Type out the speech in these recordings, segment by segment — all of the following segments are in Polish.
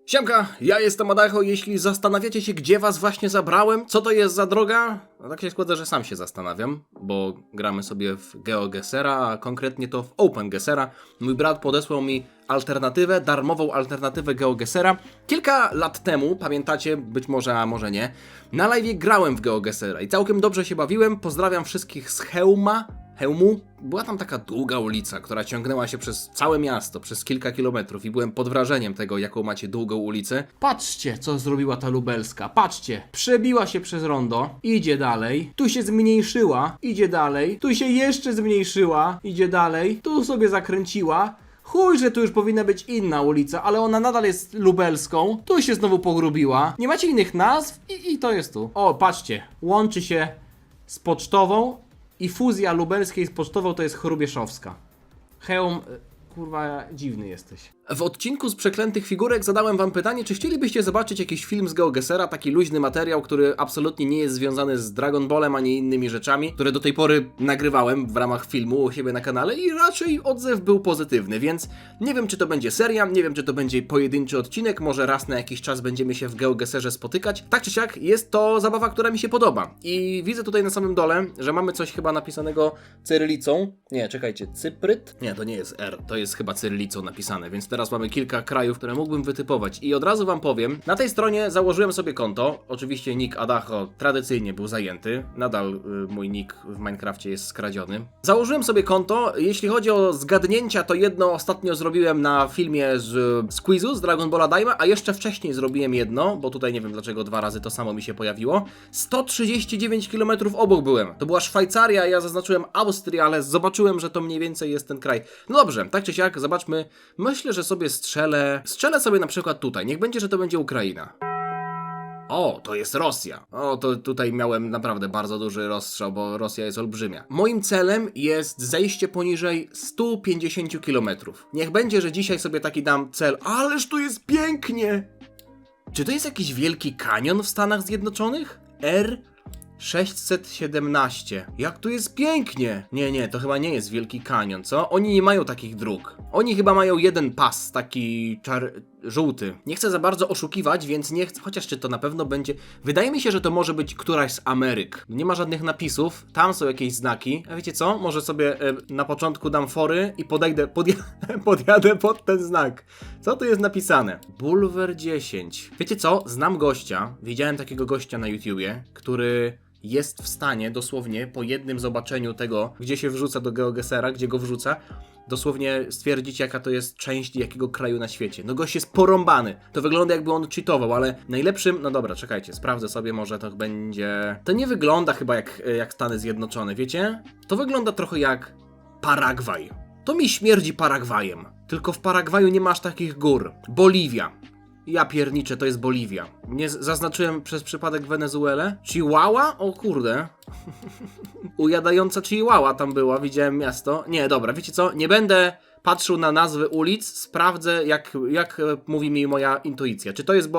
Siemka, ja jestem Adacho. Jeśli zastanawiacie się, gdzie was właśnie zabrałem, co to jest za droga, no tak się składa, że sam się zastanawiam, bo gramy sobie w GeoGesera, a konkretnie to w OpenGesera. Mój brat podesłał mi alternatywę, darmową alternatywę GeoGesera. Kilka lat temu, pamiętacie, być może, a może nie, na live grałem w GeoGesera i całkiem dobrze się bawiłem. Pozdrawiam wszystkich z Chełmu. Była tam taka długa ulica, która ciągnęła się przez całe miasto, przez kilka kilometrów i byłem pod wrażeniem tego, jaką macie długą ulicę. Patrzcie, co zrobiła ta lubelska, patrzcie. Przebiła się przez rondo, idzie dalej, tu się zmniejszyła, idzie dalej, tu się jeszcze zmniejszyła, idzie dalej, tu sobie zakręciła. Chuj, że tu już powinna być inna ulica, ale ona nadal jest lubelską. Tu się znowu pogrubiła. Nie macie innych nazw i to jest tu. O, patrzcie, łączy się z pocztową. I fuzja lubelskiej z pocztową to jest Chrubieszowska. Chełm, kurwa, dziwny jesteś. W odcinku z Przeklętych Figurek zadałem wam pytanie, czy chcielibyście zobaczyć jakiś film z GeoGesera, taki luźny materiał, który absolutnie nie jest związany z Dragon Ballem ani innymi rzeczami, które do tej pory nagrywałem w ramach filmu u siebie na kanale i raczej odzew był pozytywny, więc nie wiem, czy to będzie seria, nie wiem, czy to będzie pojedynczy odcinek, może raz na jakiś czas będziemy się w GeoGeserze spotykać. Tak czy siak, jest to zabawa, która mi się podoba i widzę tutaj na samym dole, że mamy coś chyba napisanego cyrylicą. Nie, czekajcie, Cypryt? Nie, to nie jest R, to jest chyba cyrylicą napisane, więc teraz mamy kilka krajów, które mógłbym wytypować i od razu wam powiem, na tej stronie założyłem sobie konto, oczywiście nick Adacho tradycyjnie był zajęty, nadal mój nick w Minecrafcie jest skradziony. Założyłem sobie konto, jeśli chodzi o zgadnięcia, to jedno ostatnio zrobiłem na filmie z quizu, z Dragon Balla Daima, a jeszcze wcześniej zrobiłem jedno, bo tutaj nie wiem dlaczego dwa razy to samo mi się pojawiło. 139 km obok byłem, to była Szwajcaria, ja zaznaczyłem Austrię, ale zobaczyłem, że to mniej więcej jest ten kraj. No dobrze, tak czy siak, zobaczmy, myślę, że sobie strzelę sobie na przykład tutaj, niech będzie, że to będzie Ukraina. O, to jest Rosja. O, to tutaj miałem naprawdę bardzo duży rozstrzał, bo Rosja jest olbrzymia. Moim celem jest zejście poniżej 150 km. Niech będzie, że dzisiaj sobie taki dam cel, ależ tu jest pięknie! Czy to jest jakiś wielki kanion w Stanach Zjednoczonych? R617. Jak tu jest pięknie! Nie, to chyba nie jest Wielki Kanion, co? Oni nie mają takich dróg. Oni chyba mają jeden pas, taki żółty. Nie chcę za bardzo oszukiwać, więc nie chcę, chociaż czy to na pewno będzie... Wydaje mi się, że to może być któraś z Ameryk. Nie ma żadnych napisów, tam są jakieś znaki. A wiecie co? Może sobie na początku dam fory i podjadę pod ten znak. Co tu jest napisane? Bulwer 10. Wiecie co? Znam gościa, widziałem takiego gościa na YouTubie, który jest w stanie dosłownie po jednym zobaczeniu tego, gdzie się wrzuca do GeoGesera, gdzie go wrzuca, dosłownie stwierdzić, jaka to jest część jakiego kraju na świecie. No gość jest porąbany. To wygląda, jakby on cheatował, ale najlepszym... No dobra, czekajcie, sprawdzę sobie, może to będzie... To nie wygląda chyba jak Stany Zjednoczone, wiecie? To wygląda trochę jak Paragwaj. To mi śmierdzi Paragwajem. Tylko w Paragwaju nie masz takich gór. Boliwia. Ja pierniczę, to jest Boliwia. Nie zaznaczyłem przez przypadek Wenezuelę? Chihuahua? O kurde. Ujadająca Chihuahua tam była, widziałem miasto. Nie, dobra, wiecie co? Nie będę patrzył na nazwy ulic, sprawdzę jak mówi mi moja intuicja. Czy to jest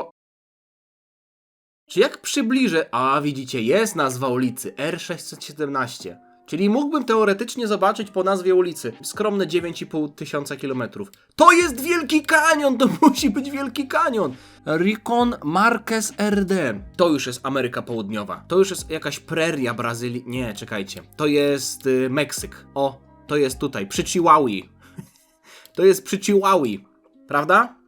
Czy jak przybliżę... A, widzicie, jest nazwa ulicy. R617. Czyli mógłbym teoretycznie zobaczyć po nazwie ulicy. Skromne 9,5 tysiąca kilometrów. To jest Wielki Kanion! To musi być Wielki Kanion! Rincon Marquez RD. To już jest Ameryka Południowa. To już jest jakaś preria Brazylii. Nie, czekajcie. To jest Meksyk. O, to jest tutaj, przy Chihuahui. To jest przy Chihuahui. Prawda?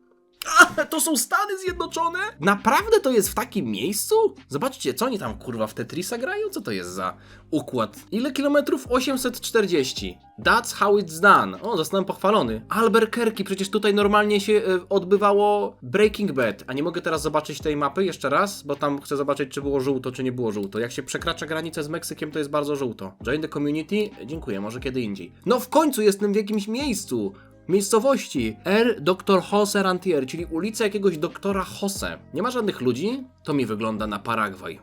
To są Stany Zjednoczone? Naprawdę to jest w takim miejscu? Zobaczcie, co oni tam kurwa w Tetrisa grają? Co to jest za układ? Ile kilometrów? 840. That's how it's done. O, zostałem pochwalony. Albuquerque, przecież tutaj normalnie się odbywało Breaking Bad. A nie mogę teraz zobaczyć tej mapy jeszcze raz? Bo tam chcę zobaczyć, czy było żółto, czy nie było żółto. Jak się przekracza granicę z Meksykiem, to jest bardzo żółto. Join the community? Dziękuję, może kiedy indziej. No w końcu jestem w jakimś miejscu. Miejscowości Dr. Jose Rantier, czyli ulica jakiegoś doktora Jose. Nie ma żadnych ludzi? To mi wygląda na Paragwaj.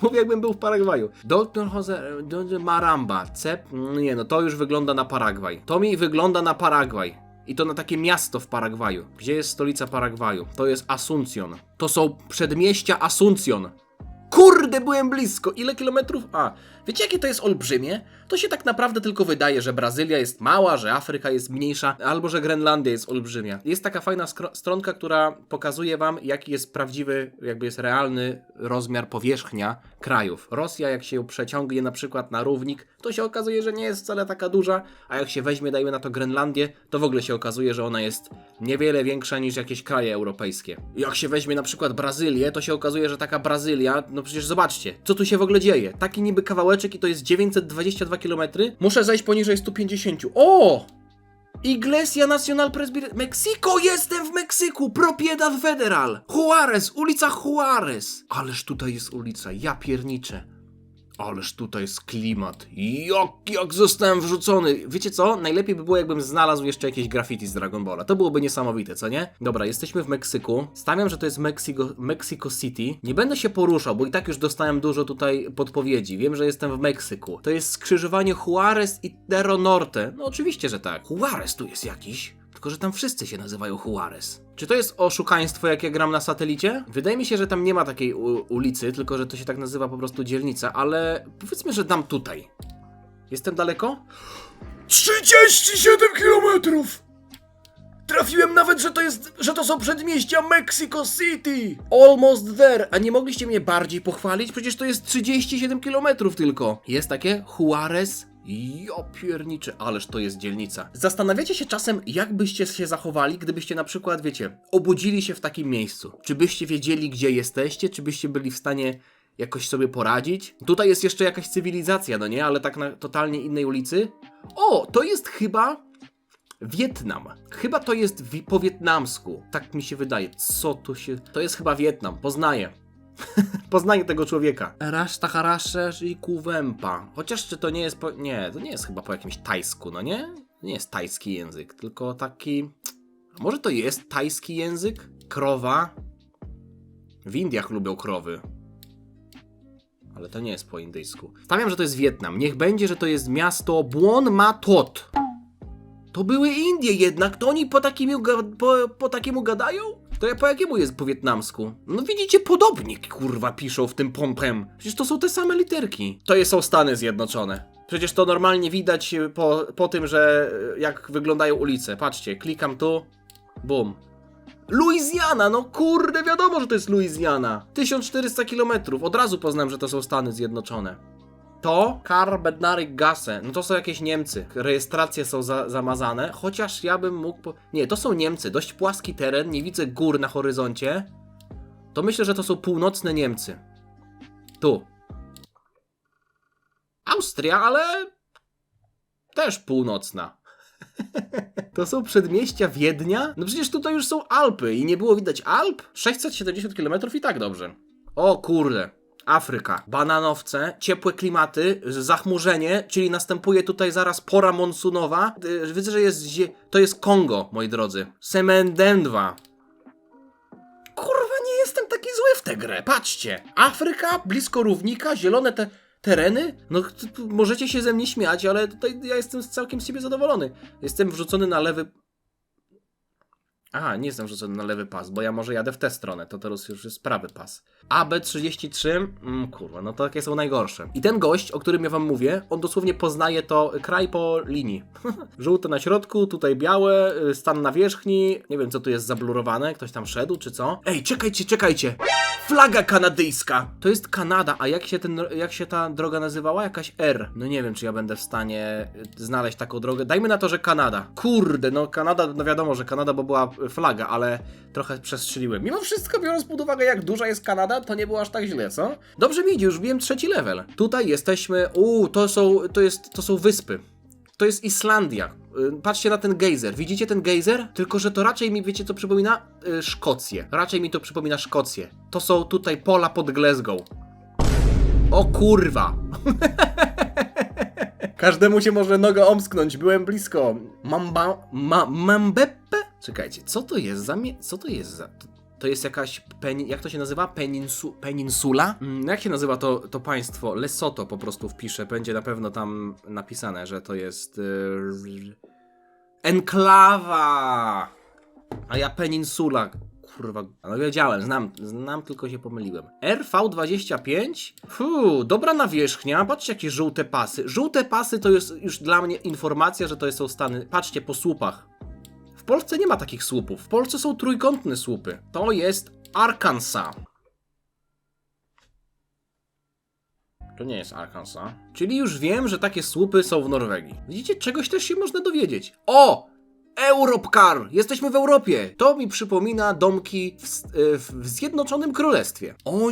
Mówię, jakbym był w Paragwaju. Dr. Jose Maramba, nie no, to już wygląda na Paragwaj. To mi wygląda na Paragwaj. I to na takie miasto w Paragwaju. Gdzie jest stolica Paragwaju? To jest Asuncjon. To są przedmieścia Asuncjon. Kurde, byłem blisko. Ile kilometrów? A, wiecie jakie to jest olbrzymie? To się tak naprawdę tylko wydaje, że Brazylia jest mała, że Afryka jest mniejsza, albo że Grenlandia jest olbrzymia. Jest taka fajna stronka, która pokazuje wam, jaki jest prawdziwy, jakby jest realny rozmiar powierzchnia krajów. Rosja, jak się ją przeciągnie na przykład na równik, to się okazuje, że nie jest wcale taka duża, a jak się weźmie, dajmy na to Grenlandię, to w ogóle się okazuje, że ona jest niewiele większa niż jakieś kraje europejskie. Jak się weźmie na przykład Brazylię, to się okazuje, że taka Brazylia, no przecież zobaczcie, co tu się w ogóle dzieje. Taki niby kawałeczek i to jest 922 km. Muszę zejść poniżej 150. O! Iglesia Nacional Presbyteriana. Meksiko! Jestem w Meksyku! Propiedad Federal! Juarez! Ulica Juarez! Ależ tutaj jest ulica, ja pierniczę. Ależ tutaj jest klimat. Jak zostałem wrzucony. Wiecie co? Najlepiej by było, jakbym znalazł jeszcze jakieś graffiti z Dragon Balla. To byłoby niesamowite, co nie? Dobra, jesteśmy w Meksyku. Stawiam, że to jest Mexico City. Nie będę się poruszał, bo i tak już dostałem dużo tutaj podpowiedzi. Wiem, że jestem w Meksyku. To jest skrzyżowanie Juarez i Cerro Norte. No oczywiście, że tak. Juarez tu jest jakiś. Tylko że tam wszyscy się nazywają Juarez. Czy to jest oszukaństwo, jak ja gram na satelicie? Wydaje mi się, że tam nie ma takiej ulicy, tylko że to się tak nazywa po prostu dzielnica, ale powiedzmy, że dam tutaj. Jestem daleko? 37 kilometrów! Trafiłem nawet, że to są przedmieścia Mexico City! Almost there! A nie mogliście mnie bardziej pochwalić? Przecież to jest 37 kilometrów tylko. Jest takie Juarez. Jo piernicze, ależ to jest dzielnica. Zastanawiacie się czasem, jak byście się zachowali, gdybyście na przykład, wiecie, obudzili się w takim miejscu? Czy byście wiedzieli, gdzie jesteście? Czy byście byli w stanie jakoś sobie poradzić? Tutaj jest jeszcze jakaś cywilizacja, no nie? Ale tak na totalnie innej ulicy. O, to jest chyba Wietnam. Chyba to jest po wietnamsku. Tak mi się wydaje. Co tu się... To jest chyba Wietnam. Poznaję. Poznaję tego człowieka. Rasztaharaszesz i Kuwempa. Chociaż czy to nie jest po... Nie, to nie jest chyba po jakimś tajsku, no nie? To nie jest tajski język, tylko taki... A może to jest tajski język? Krowa? W Indiach lubią krowy. Ale to nie jest po indyjsku. Stawiam, że to jest Wietnam. Niech będzie, że to jest miasto Buon Ma Thuot. To były Indie jednak, to oni po takiemu gadają? To ja po jakiemu jest po wietnamsku? No widzicie, podobnie kurwa piszą w tym pompem. Przecież to są te same literki. To są Stany Zjednoczone. Przecież to normalnie widać po tym, że jak wyglądają ulice. Patrzcie, klikam tu, bum. Luizjana, no kurde, wiadomo, że to jest Luizjana. 1400 km, od razu poznałem, że to są Stany Zjednoczone. To Karbednarik Gasse, no to są jakieś Niemcy. Rejestracje są zamazane, chociaż ja bym mógł... Nie, to są Niemcy, dość płaski teren, nie widzę gór na horyzoncie. To myślę, że to są północne Niemcy. Tu. Austria, ale... też północna. To są przedmieścia Wiednia? No przecież tutaj już są Alpy i nie było widać Alp? 670 km i tak dobrze. O kurde. Afryka, bananowce, ciepłe klimaty, zachmurzenie, czyli następuje tutaj zaraz pora monsunowa. Widzę, że to jest Kongo, moi drodzy. Semendendwa. Kurwa, nie jestem taki zły w tę grę, patrzcie. Afryka, blisko równika, zielone te tereny. No, możecie się ze mnie śmiać, ale tutaj ja jestem całkiem z siebie zadowolony. Jestem wrzucony na lewy... Aha, nie jestem wrzucony na lewy pas, bo ja może jadę w tę stronę, to teraz już jest prawy pas. AB33, kurwa, no to takie są najgorsze. I ten gość, o którym ja wam mówię, on dosłownie poznaje to kraj po linii. Żółte na środku, tutaj białe, stan na wierzchni, nie wiem co tu jest zablurowane, ktoś tam szedł czy co. Ej, czekajcie! Flaga kanadyjska! To jest Kanada, a jak się ta droga nazywała? Jakaś R. No nie wiem, czy ja będę w stanie znaleźć taką drogę. Dajmy na to, że Kanada. Kurde, no Kanada, no wiadomo, że Kanada, bo była flaga, ale trochę przestrzeliłem. Mimo wszystko, biorąc pod uwagę, jak duża jest Kanada, to nie było aż tak źle, co? Dobrze mi idzie, już biłem 3. level. Tutaj jesteśmy... to są wyspy. To jest Islandia. Patrzcie na ten gejzer. Widzicie ten gejzer? Tylko, że to raczej mi, wiecie co przypomina? Szkocję. Raczej mi to przypomina Szkocję. To są tutaj pola pod Glasgow. O kurwa! Każdemu się może noga omsknąć, byłem blisko. Mambeppe? Czekajcie, co to jest za... To jest jakaś... jak to się nazywa? Peninsula? Jak się nazywa to państwo? Lesotho po prostu wpiszę. Będzie na pewno tam napisane, że to jest... Enklawa! A ja peninsula. kurwa. No wiedziałem, znam, tylko się pomyliłem. RV25? Dobra nawierzchnia. Patrzcie, jakie żółte pasy. Żółte pasy to jest już dla mnie informacja, że to są Stany. Patrzcie, po słupach. W Polsce nie ma takich słupów. W Polsce są trójkątne słupy. To jest Arkansas. To nie jest Arkansas. Czyli już wiem, że takie słupy są w Norwegii. Widzicie, czegoś też się można dowiedzieć. O! Europcar! Jesteśmy w Europie! To mi przypomina domki w Zjednoczonym Królestwie. O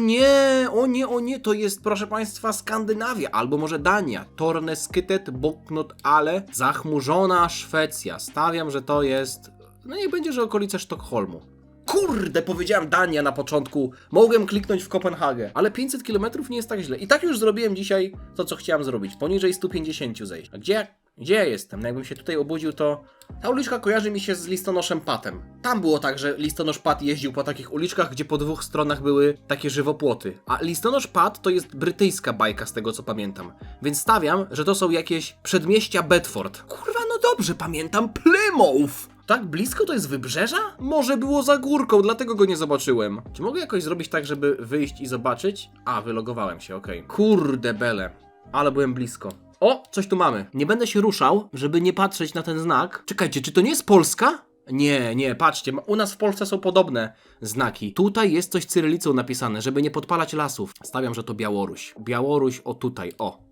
nie, to jest, proszę państwa, Skandynawia, albo może Dania. Torneskytet, Boknot, ale zachmurzona Szwecja. Stawiam, że to jest... No niech będzie, że okolice Sztokholmu. Kurde, powiedziałem Dania na początku. Mogłem kliknąć w Kopenhagę, ale 500 km nie jest tak źle. I tak już zrobiłem dzisiaj to, co chciałem zrobić. Poniżej 150 zejść. A gdzie ja jestem? No jakbym się tutaj obudził, to... Ta uliczka kojarzy mi się z listonoszem Patem. Tam było tak, że listonosz Pat jeździł po takich uliczkach, gdzie po dwóch stronach były takie żywopłoty. A listonosz Pat to jest brytyjska bajka, z tego co pamiętam. Więc stawiam, że to są jakieś przedmieścia Bedford. Kurwa, no dobrze pamiętam. Plymouth! Tak blisko to jest wybrzeża? Może było za górką, dlatego go nie zobaczyłem. Czy mogę jakoś zrobić tak, żeby wyjść i zobaczyć? A, wylogowałem się, okej. Kurde bele. Ale byłem blisko. O, coś tu mamy. Nie będę się ruszał, żeby nie patrzeć na ten znak. Czekajcie, czy to nie jest Polska? Nie, patrzcie, u nas w Polsce są podobne znaki. Tutaj jest coś cyrylicą napisane, żeby nie podpalać lasów. Stawiam, że to Białoruś. Białoruś, o tutaj, o.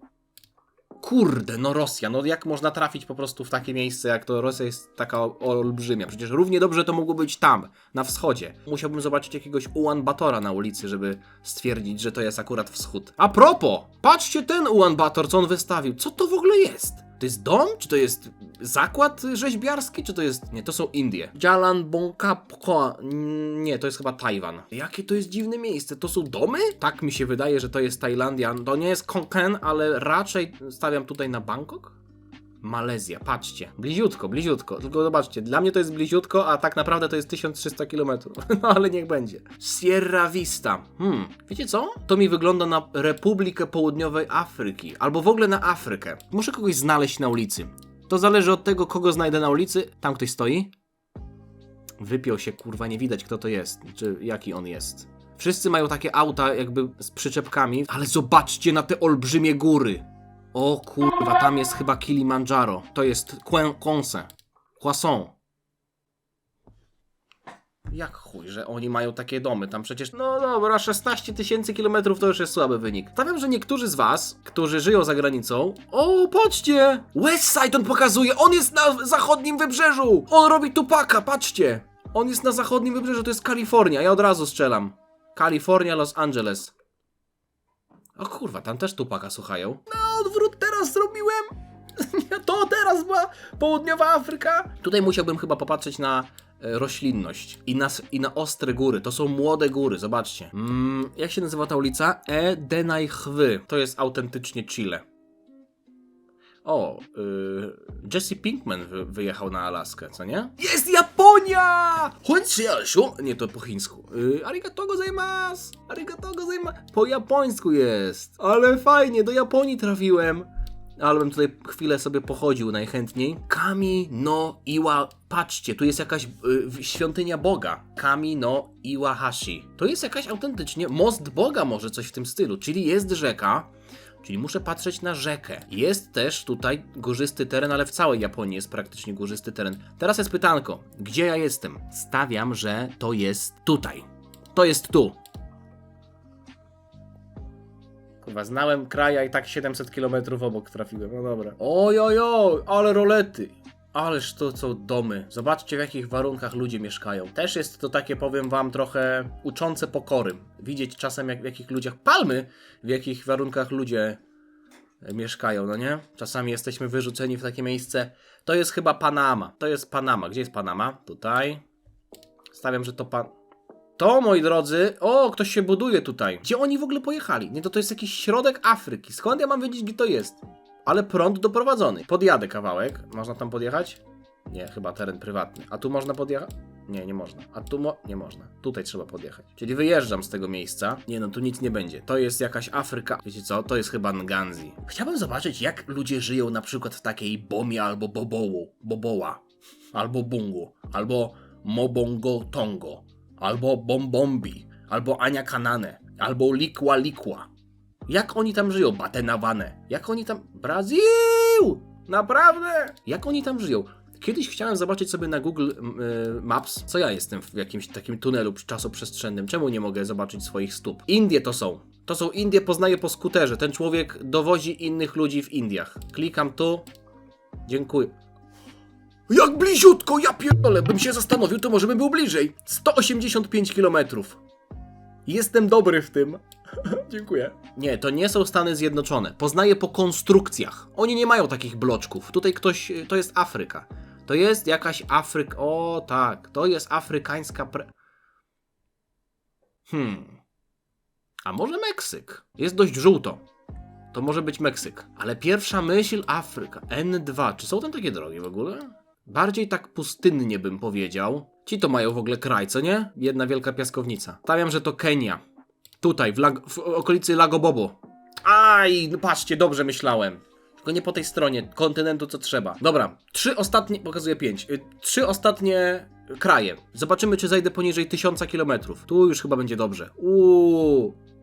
Kurde, no Rosja, no jak można trafić po prostu w takie miejsce, jak to Rosja jest taka olbrzymia? Przecież równie dobrze to mogło być tam, na wschodzie. Musiałbym zobaczyć jakiegoś Ulan Batora na ulicy, żeby stwierdzić, że to jest akurat wschód. A propos, patrzcie ten Ulan Bator, co on wystawił. Co to w ogóle jest? To jest dom? Czy to jest zakład rzeźbiarski? Czy to jest... Nie, to są Indie. Jalan Bongkapko. Nie, to jest chyba Tajwan. Jakie to jest dziwne miejsce? To są domy? Tak mi się wydaje, że to jest Tajlandia. To nie jest Konkan, ale raczej stawiam tutaj na Bangkok? Malezja, patrzcie. Bliziutko. Tylko zobaczcie, dla mnie to jest bliziutko, a tak naprawdę to jest 1300 km. No ale niech będzie. Sierra Vista. Wiecie co? To mi wygląda na Republikę Południowej Afryki. Albo w ogóle na Afrykę. Muszę kogoś znaleźć na ulicy. To zależy od tego, kogo znajdę na ulicy. Tam ktoś stoi. Wypiął się, kurwa, nie widać kto to jest. Czy jaki on jest. Wszyscy mają takie auta jakby z przyczepkami. Ale zobaczcie na te olbrzymie góry. O kurwa, tam jest chyba Kilimandżaro. To jest Croissant. Jak chuj, że oni mają takie domy. Tam przecież, no dobra, 16 000 kilometrów to już jest słaby wynik. Stawiam, że niektórzy z was, którzy żyją za granicą... O, patrzcie! Westside on pokazuje! On jest na zachodnim wybrzeżu! On robi Tupaka, patrzcie! On jest na zachodnim wybrzeżu, to jest Kalifornia. Ja od razu strzelam. Kalifornia, Los Angeles. O kurwa, tam też Tupaka słuchają. No, odwrót teraz zrobiłem! To teraz była południowa Afryka. Tutaj musiałbym chyba popatrzeć na roślinność i na ostre góry. To są młode góry, zobaczcie. Jak się nazywa ta ulica? Denajchwy. To jest autentycznie Chile. O, Jesse Pinkman wyjechał na Alaskę, co nie? Jest Japonia! Nie, to po chińsku. Arigato gozaimasu! Arigato gozaimasu! Po japońsku jest. Ale fajnie, do Japonii trafiłem. Ale bym tutaj chwilę sobie pochodził najchętniej. Kami no Iwa... Patrzcie, tu jest jakaś świątynia Boga. Kami no Iwahashi. To jest jakaś autentycznie most Boga, może coś w tym stylu. Czyli jest rzeka. Czyli muszę patrzeć na rzekę. Jest też tutaj górzysty teren, ale w całej Japonii jest praktycznie górzysty teren. Teraz jest pytanko. Gdzie ja jestem? Stawiam, że to jest tutaj. To jest tu. Kurwa, znałem kraj, a i tak 700 km obok trafiłem. No dobra. Ojojoj, ale rolety. Ależ to są domy. Zobaczcie, w jakich warunkach ludzie mieszkają. Też jest to takie, powiem wam, trochę uczące pokory. Widzieć czasem, w jakich ludziach... Palmy! W jakich warunkach ludzie mieszkają, no nie? Czasami jesteśmy wyrzuceni w takie miejsce. To jest chyba Panama. To jest Panama. Gdzie jest Panama? Tutaj. Stawiam, że to, moi drodzy... O, ktoś się buduje tutaj. Gdzie oni w ogóle pojechali? Nie, to jest jakiś środek Afryki. Skąd ja mam wiedzieć, gdzie to jest? Ale prąd doprowadzony. Podjadę kawałek. Można tam podjechać? Nie, chyba teren prywatny. A tu można podjechać? Nie, nie można. A tu nie można. Tutaj trzeba podjechać. Czyli wyjeżdżam z tego miejsca. Nie no, tu nic nie będzie. To jest jakaś Afryka. Wiecie co? To jest chyba Nganzi. Chciałbym zobaczyć, jak ludzie żyją na przykład w takiej Bomie albo Boboła. Albo Bungu. Albo Mobongo Tongo. albo Bombombi, albo Ania Kanane, albo Likła Likła. Jak oni tam żyją? Batenawane. Jak oni tam... Brazyl! Naprawdę? Jak oni tam żyją? Kiedyś chciałem zobaczyć sobie na Google Maps, co ja jestem w jakimś takim tunelu czasoprzestrzennym. Czemu nie mogę zobaczyć swoich stóp? Indie to są. To są Indie, poznaję po skuterze. Ten człowiek dowozi innych ludzi w Indiach. Klikam tu. Dziękuję. Jak bliziutko, ja pierdolę. Bym się zastanowił, to może bym był bliżej. 185 km. Jestem dobry w tym. Dziękuję. Nie, to nie są Stany Zjednoczone. Poznaję po konstrukcjach. Oni nie mają takich bloczków. Tutaj ktoś... To jest Afryka. To jest jakaś Afryka... O tak, to jest afrykańska A może Meksyk? Jest dość żółto. To może być Meksyk. Ale pierwsza myśl Afryka. N2. Czy są tam takie drogi w ogóle? Bardziej tak pustynnie bym powiedział. Ci to mają w ogóle kraj, co nie? Jedna wielka piaskownica. Stawiam, że to Kenia. Tutaj, w okolicy Lago Bobo. Aj, no patrzcie, dobrze myślałem. Tylko nie po tej stronie kontynentu, co trzeba. Dobra, 3 ostatnie, pokazuję 5. 3 ostatnie kraje. Zobaczymy, czy zejdę poniżej 1000 km. Tu już chyba będzie dobrze.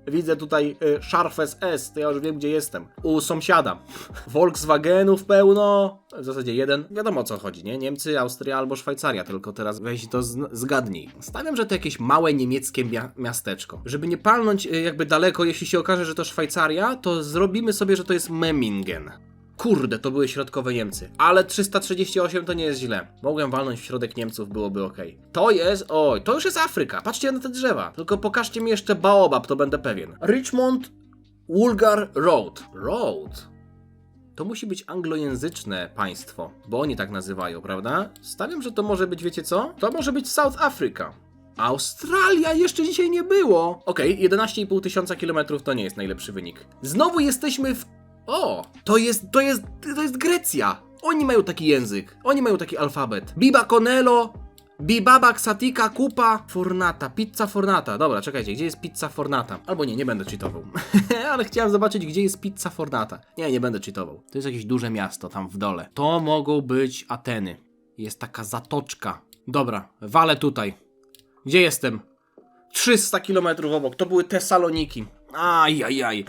Widzę tutaj Szarfes S, to ja już wiem, gdzie jestem. U sąsiada. Volkswagenów pełno. W zasadzie jeden. Wiadomo, o co chodzi, nie? Niemcy, Austria albo Szwajcaria, tylko teraz weź to zgadnij. Stawiam, że to jakieś małe niemieckie miasteczko. Żeby nie palnąć jakby daleko, jeśli się okaże, że to Szwajcaria, to zrobimy sobie, że to jest Memmingen. Kurde, to były środkowe Niemcy. Ale 338 to nie jest źle. Mogłem walnąć w środek Niemców, byłoby ok. To jest... Oj, to już jest Afryka. Patrzcie na te drzewa. Tylko pokażcie mi jeszcze Baobab, to będę pewien. Richmond Woolgar Road. Road? To musi być anglojęzyczne państwo, bo oni tak nazywają, prawda? Stawiam, że to może być, wiecie co? To może być South Africa. Australia jeszcze dzisiaj nie było. Okej, 11,5 tysiąca kilometrów to nie jest najlepszy wynik. Znowu jesteśmy w... O, to jest Grecja. Oni mają taki język, oni mają taki alfabet. Biba Conello, Bibaba Xatika Kupa Fornata, Pizza Fornata. Dobra, czekajcie, gdzie jest Pizza Fornata? Albo nie będę cheatował. Ale chciałem zobaczyć, gdzie jest Pizza Fornata. Nie będę cheatował. To jest jakieś duże miasto tam w dole. To mogą być Ateny. Jest taka zatoczka. Dobra, walę tutaj. Gdzie jestem? 300 km obok, to były Tesaloniki. Ajajaj.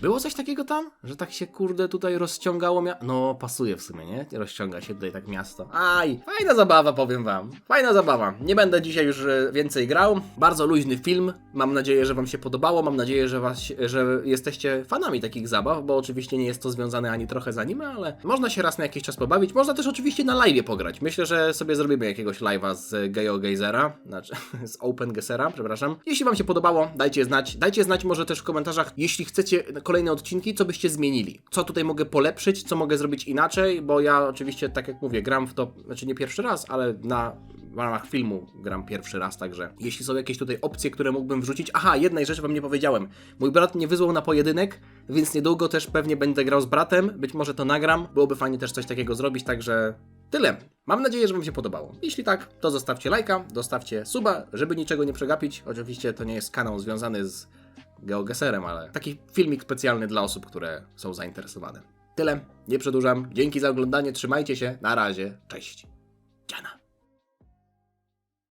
Było coś takiego tam? Że tak się kurde tutaj rozciągało No pasuje w sumie, nie? Rozciąga się tutaj tak miasto. Aj, fajna zabawa, powiem wam. Fajna zabawa. Nie będę dzisiaj już więcej grał. Bardzo luźny film. Mam nadzieję, że wam się podobało. Mam nadzieję, że jesteście fanami takich zabaw, bo oczywiście nie jest to związane ani trochę z anime, ale można się raz na jakiś czas pobawić. Można też oczywiście na live'ie pograć. Myślę, że sobie zrobimy jakiegoś live'a z GeoGezera, znaczy z OpenGezera, przepraszam. Jeśli wam się podobało, dajcie znać. Dajcie znać może też w komentarzach, jeśli chcecie kolejne odcinki, co byście zmienili. Co tutaj mogę polepszyć, co mogę zrobić inaczej, bo ja oczywiście, tak jak mówię, gram w to, znaczy nie pierwszy raz, ale w ramach filmu gram pierwszy raz, także jeśli są jakieś tutaj opcje, które mógłbym wrzucić... Aha, jednej rzeczy wam nie powiedziałem. Mój brat mnie wyzwał na pojedynek, więc niedługo też pewnie będę grał z bratem, być może to nagram, byłoby fajnie też coś takiego zrobić, także tyle. Mam nadzieję, że wam się podobało. Jeśli tak, to zostawcie lajka, dostawcie suba, żeby niczego nie przegapić. Oczywiście to nie jest kanał związany z GeoGeserem, ale taki filmik specjalny dla osób, które są zainteresowane. Tyle, nie przedłużam. Dzięki za oglądanie, trzymajcie się, na razie, cześć. Dziana.